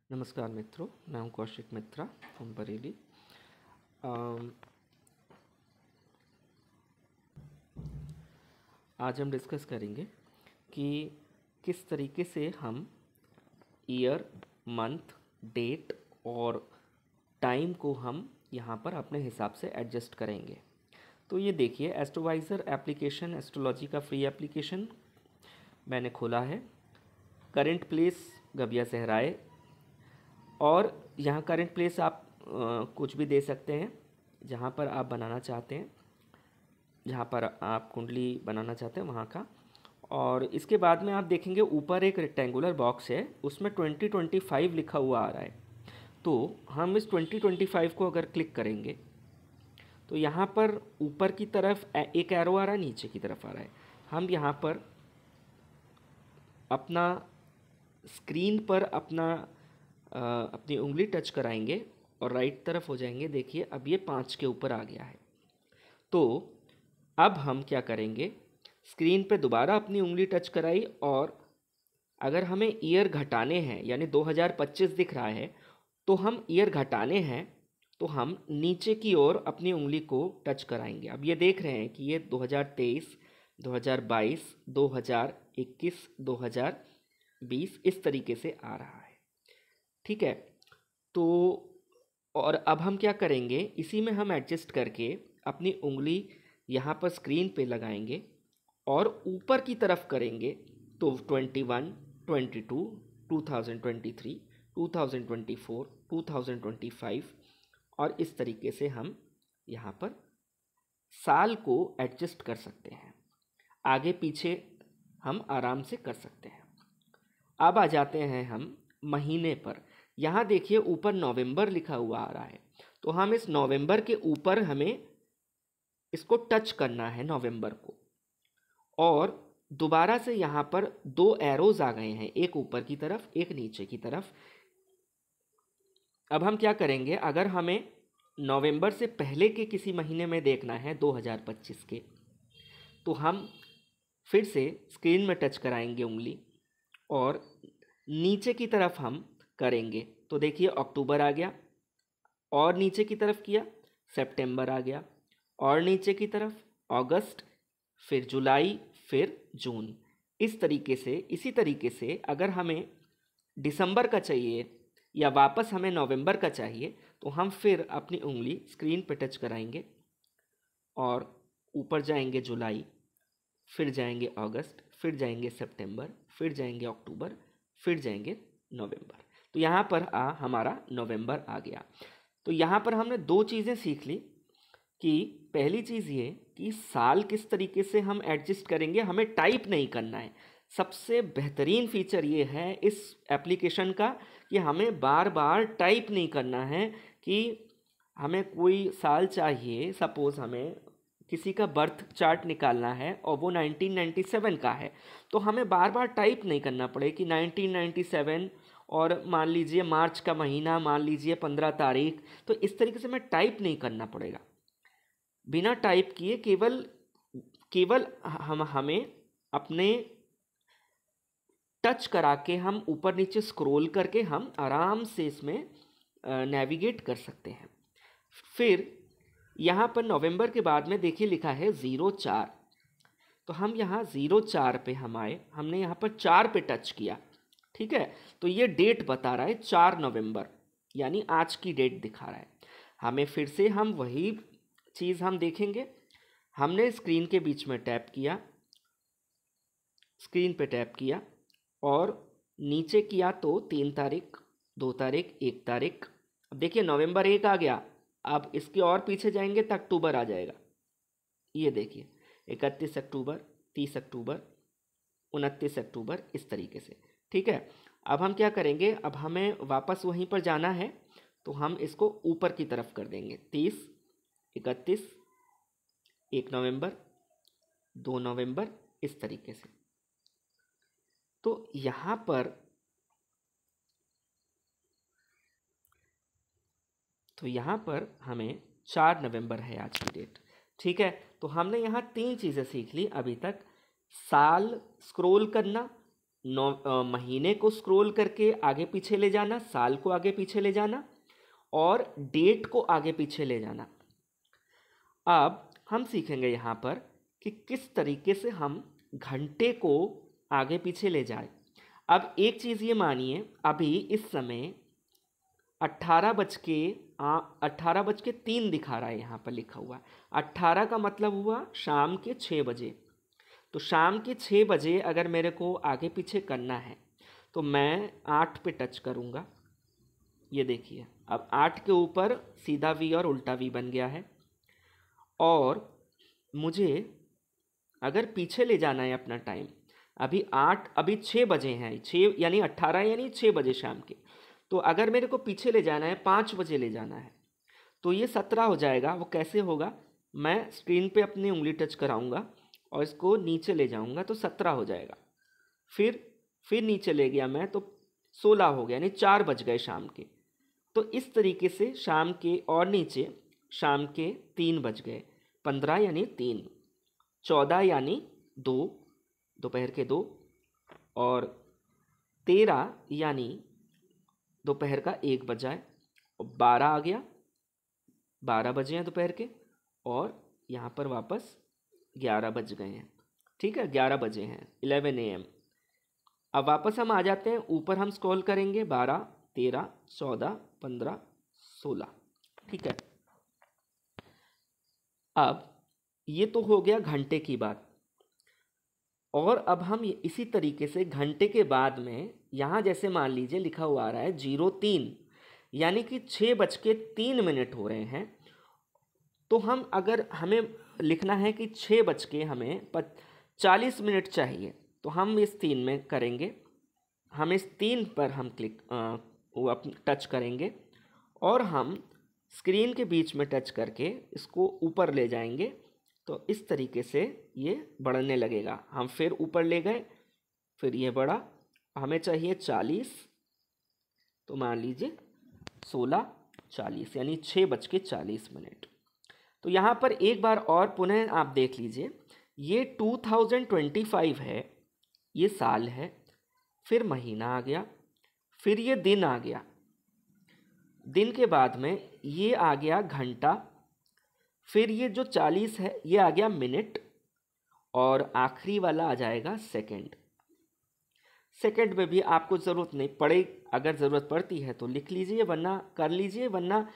नमस्कार मित्रों, मैं हूं कौशिक मित्रा फ्रॉम बरेली। आज हम डिस्कस करेंगे कि किस तरीके से हम ईयर, मंथ, डेट और टाइम को हम यहाँ पर अपने हिसाब से एडजस्ट करेंगे। तो ये देखिए, एस्ट्रोवाइज़र एप्लीकेशन, एस्ट्रोलॉजी का फ्री एप्लीकेशन मैंने खोला है। करंट प्लेस गबिया सहराए, और यहाँ करंट प्लेस आप कुछ भी दे सकते हैं जहाँ पर आप बनाना चाहते हैं, जहाँ पर आप कुंडली बनाना चाहते हैं वहाँ का। और इसके बाद में आप देखेंगे ऊपर एक रेक्टेंगुलर बॉक्स है, उसमें 2025 लिखा हुआ आ रहा है। तो हम इस 2025 को अगर क्लिक करेंगे तो यहाँ पर ऊपर की तरफ एक एरो आ रहा है, नीचे की तरफ आ रहा है। हम यहाँ पर अपना स्क्रीन पर अपनी उंगली टच कराएंगे और राइट तरफ हो जाएंगे। देखिए अब ये 5 के ऊपर आ गया है। तो अब हम क्या करेंगे, स्क्रीन पे दोबारा अपनी उंगली टच कराई, और अगर हमें ईयर घटाने हैं, यानी 2025 दिख रहा है तो हम ईयर घटाने हैं, तो हम नीचे की ओर अपनी उंगली को टच कराएंगे। अब ये देख रहे हैं कि ये 2023, 2022, 2021, 2020 इस तरीके से आ रहा है। ठीक है। तो और अब हम क्या करेंगे, इसी में हम एडजस्ट करके अपनी उंगली यहाँ पर स्क्रीन पे लगाएंगे और ऊपर की तरफ करेंगे। तो 21, 22, 2023, 2024, 2025 और इस तरीके से हम यहाँ पर साल को एडजस्ट कर सकते हैं। आगे पीछे हम आराम से कर सकते हैं। अब आ जाते हैं हम महीने पर। यहाँ देखिए ऊपर नवंबर लिखा हुआ आ रहा है, तो हम इस नवंबर के ऊपर हमें इसको टच करना है, नवंबर को। और दोबारा से यहाँ पर 2 एरोज आ गए हैं, एक ऊपर की तरफ, एक नीचे की तरफ। अब हम क्या करेंगे, अगर हमें नवंबर से पहले के किसी महीने में देखना है 2025 के, तो हम फिर से स्क्रीन में टच कराएंगे उंगली और नीचे की तरफ हम करेंगे। तो देखिए अक्टूबर आ गया, और नीचे की तरफ किया सितंबर आ गया, और नीचे की तरफ अगस्त, फिर जुलाई, फिर जून। इसी तरीके से अगर हमें दिसंबर का चाहिए या वापस हमें नवंबर का चाहिए, तो हम फिर अपनी उंगली स्क्रीन पर टच कराएंगे और ऊपर जाएंगे जुलाई, फिर जाएंगे अगस्त, फिर जाएंगे सितंबर, फिर जाएंगे अक्टूबर, फिर जाएंगे नवंबर। तो यहाँ पर हमारा नवंबर आ गया। तो यहाँ पर हमने 2 चीज़ें सीख ली कि पहली चीज़ ये कि साल किस तरीके से हम एडजस्ट करेंगे, हमें टाइप नहीं करना है। सबसे बेहतरीन फीचर ये है इस एप्लीकेशन का कि हमें बार बार टाइप नहीं करना है। कि हमें कोई साल चाहिए, सपोज़ हमें किसी का बर्थ चार्ट निकालना है और वो 1997 का है, तो हमें बार बार टाइप नहीं करना पड़े कि 1997 और मान लीजिए मार्च का महीना, मान लीजिए 15 तारीख। तो इस तरीके से हमें टाइप नहीं करना पड़ेगा। बिना टाइप किए केवल केवल हमें अपने टच करा के, हम ऊपर नीचे स्क्रॉल करके हम आराम से इसमें नेविगेट कर सकते हैं। फिर यहाँ पर नवंबर के बाद में देखिए लिखा है 04। तो हम यहाँ 04 पे हम आए, हमने यहाँ पर 4 पे टच किया। ठीक है। तो ये डेट बता रहा है 4 नवंबर, यानी आज की डेट दिखा रहा है हमें। फिर से हम वही चीज़ हम देखेंगे। हमने स्क्रीन के बीच में टैप किया, स्क्रीन पे टैप किया और नीचे किया तो 3 तारीख, 2 तारीख, 1 तारीख। अब देखिए नवंबर 1 आ गया। अब इसके और पीछे जाएंगे तो अक्टूबर आ जाएगा। ये देखिए 31 अक्टूबर, 30 अक्टूबर, 29 अक्टूबर, इस तरीके से। ठीक है। अब हम क्या करेंगे, अब हमें वापस वहीं पर जाना है, तो हम इसको ऊपर की तरफ कर देंगे। 30, 31, 1 नवंबर, 2 नवंबर, इस तरीके से। तो यहाँ पर हमें 4 नवंबर है आज की डेट। ठीक है। तो हमने यहाँ 3 चीज़ें सीख ली अभी तक। साल स्क्रॉल करना, महीने को स्क्रॉल करके आगे पीछे ले जाना, साल को आगे पीछे ले जाना और डेट को आगे पीछे ले जाना। अब हम सीखेंगे यहाँ पर कि किस तरीके से हम घंटे को आगे पीछे ले जाए। अब एक चीज़ ये मानिए, अभी इस समय 18:03 दिखा रहा है, यहाँ पर लिखा हुआ 18 का मतलब हुआ शाम के 6 बजे। तो शाम के 6 बजे अगर मेरे को आगे पीछे करना है तो मैं 8 पे टच करूँगा। ये देखिए, अब 8 के ऊपर सीधा वी और उल्टा वी बन गया है। और मुझे अगर पीछे ले जाना है अपना टाइम, अभी 6 बजे हैं, 6 यानी 18 यानी 6 बजे शाम के। तो अगर मेरे को पीछे ले जाना है, 5 बजे ले जाना है, तो ये 17 हो जाएगा। वो कैसे होगा, मैं स्क्रीन पे अपनी उंगली टच कराऊंगा और इसको नीचे ले जाऊंगा तो 17 हो जाएगा। फिर नीचे ले गया मैं तो 16 हो गया, यानी 4 बज गए शाम के। तो इस तरीके से शाम के, और नीचे शाम के 3 बज गए, 15 यानी 3, 14 यानी 2, दोपहर के 2, और 13 यानी दोपहर का 1 बजा है, और 12 आ गया, 12 बजे हैं दोपहर के, और यहाँ पर वापस 11 बज गए हैं। ठीक है, 11 बजे हैं, 11 AM। अब वापस हम आ जाते हैं, ऊपर हम स्क्रॉल करेंगे, 12, 13, 14, 15, 16। ठीक है, अब ये तो हो गया घंटे की बात। और अब हम इसी तरीके से घंटे के बाद में यहाँ जैसे मान लीजिए लिखा हुआ आ रहा है 03, यानी कि 6:03 हो रहे हैं। तो हम, अगर हमें लिखना है कि 6 बज के हमें 40 मिनट चाहिए, तो हम इस 3 में करेंगे। हम इस 3 पर हम टच करेंगे और हम स्क्रीन के बीच में टच करके इसको ऊपर ले जाएंगे। तो इस तरीके से ये बढ़ने लगेगा। हम फिर ऊपर ले गए, फिर ये बढ़ा, हमें चाहिए 40, तो मान लीजिए 16:40 यानी 6:40। तो यहाँ पर एक बार और पुनः आप देख लीजिए, ये 2025 है, ये साल है, फिर महीना आ गया, फिर ये दिन आ गया, दिन के बाद में ये आ गया घंटा, फिर ये जो 40 है ये आ गया मिनट, और आखिरी वाला आ जाएगा सेकंड। सेकंड में भी आपको ज़रूरत नहीं पड़े, अगर ज़रूरत पड़ती है तो लिख लीजिए, वरना कर लीजिए, वरना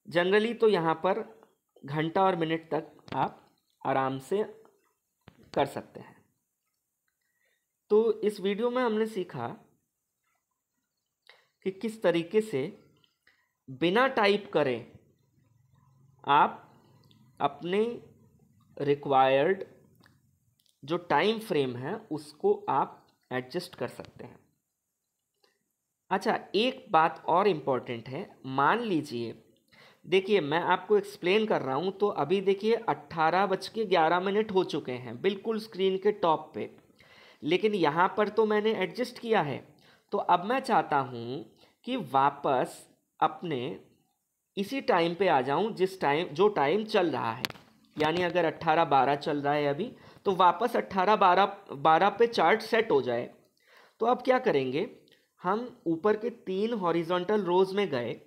जनरली तो यहाँ पर घंटा और मिनट तक आप आराम से कर सकते हैं। तो इस वीडियो में हमने सीखा कि किस तरीके से बिना टाइप करे आप अपने रिक्वायर्ड जो टाइम फ्रेम है उसको आप एडजस्ट कर सकते हैं। अच्छा, एक बात और इम्पॉर्टेंट है, मान लीजिए, देखिए मैं आपको एक्सप्लेन कर रहा हूँ, तो अभी देखिए 18:11 हो चुके हैं बिल्कुल स्क्रीन के टॉप पे, लेकिन यहाँ पर तो मैंने एडजस्ट किया है। तो अब मैं चाहता हूँ कि वापस अपने इसी टाइम पे आ जाऊँ जो टाइम चल रहा है, यानी अगर 18:12 चल रहा है अभी, तो वापस 18:12 पे चार्ट सेट हो जाए। तो अब क्या करेंगे, हम ऊपर के 3 हॉरिजॉन्टल रोज में गए,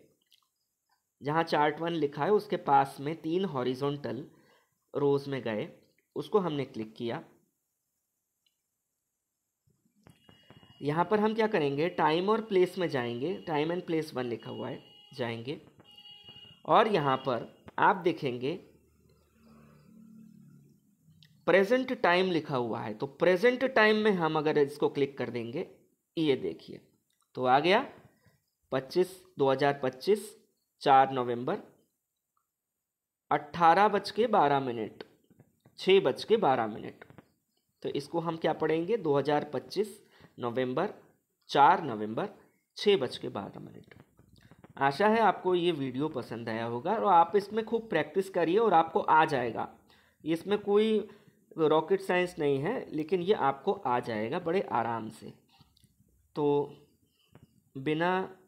जहाँ चार्ट 1 लिखा है उसके पास में 3 हॉरिजॉन्टल रोज में गए, उसको हमने क्लिक किया। यहाँ पर हम क्या करेंगे, टाइम और प्लेस में जाएंगे, टाइम एंड प्लेस 1 लिखा हुआ है, जाएंगे, और यहाँ पर आप देखेंगे प्रेजेंट टाइम लिखा हुआ है। तो प्रेजेंट टाइम में हम अगर इसको क्लिक कर देंगे, ये देखिए, तो आ गया 2025 4 नवंबर 18:12, 6:12। तो इसको हम क्या पढ़ेंगे, 2025 नवंबर 4 नवंबर 6:12। आशा है आपको ये वीडियो पसंद आया होगा और आप इसमें खूब प्रैक्टिस करिए और आपको आ जाएगा। इसमें कोई रॉकेट साइंस नहीं है, लेकिन ये आपको आ जाएगा बड़े आराम से। तो बिना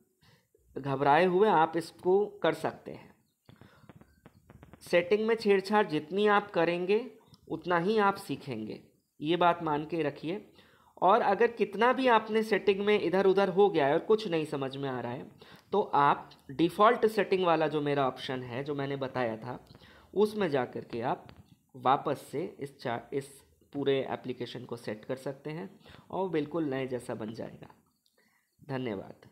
घबराए हुए आप इसको कर सकते हैं। सेटिंग में छेड़छाड़ जितनी आप करेंगे उतना ही आप सीखेंगे, ये बात मान के रखिए। और अगर कितना भी आपने सेटिंग में इधर उधर हो गया है और कुछ नहीं समझ में आ रहा है, तो आप डिफ़ॉल्ट सेटिंग वाला जो मेरा ऑप्शन है जो मैंने बताया था, उसमें जा कर के आप वापस से इस पूरे एप्लीकेशन को सेट कर सकते हैं और बिल्कुल नए जैसा बन जाएगा। धन्यवाद।